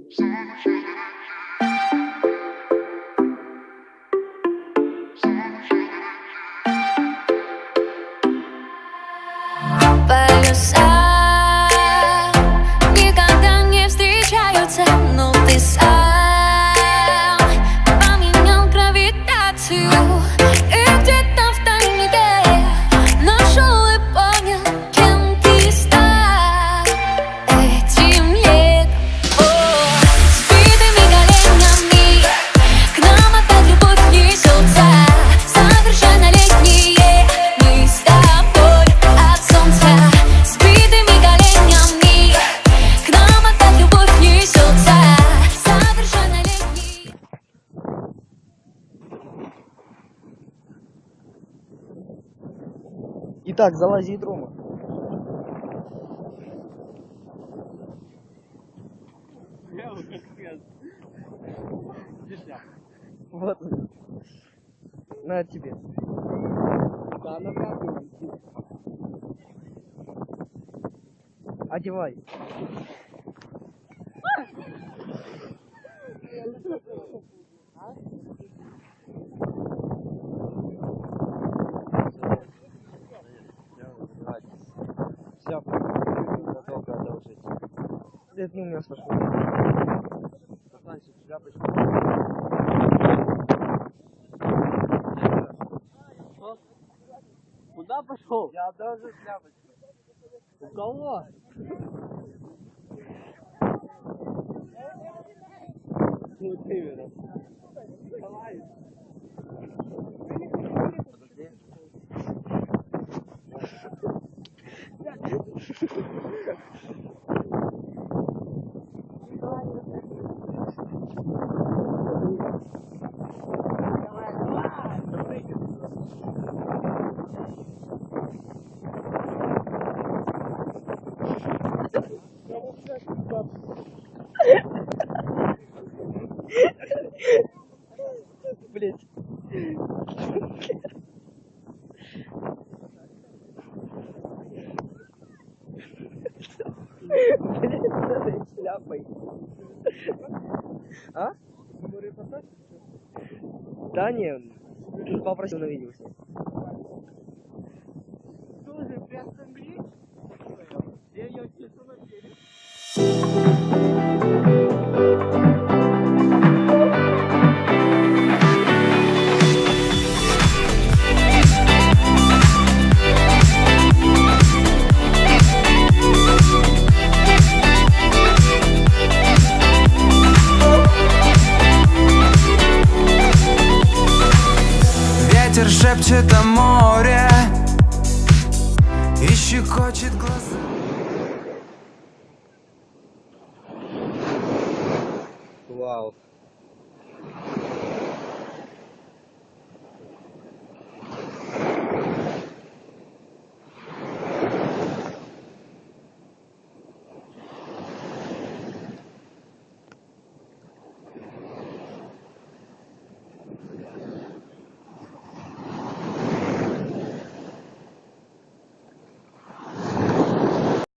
Полюса никогда не встречаются, но ты сам поменял гравитацию. И где-то в тайнике нашел и понял, кем ты стал этим летом. С битыми коленями к нам опять любовь несется. Совершенно летние мы с тобой от солнца. С битыми коленями к нам опять любовь несется. Совершенно летние. Итак, залази дрома. Вот. На тебе. Да, на правду. Одевай. Все, долго одолжить. Это не у меня сошло. Пацанчик, шляпочку. Что? Куда пошел? Я одолжу шляпочку. У кого? Ну ты верно. Давай. Подожди. Блять. Блять, с этой шляпой. А? Море посадки? Да не, попросил на видео. Тоже приостановись. Я ее остановили. Ветер шепчет о море и щекочет глаза.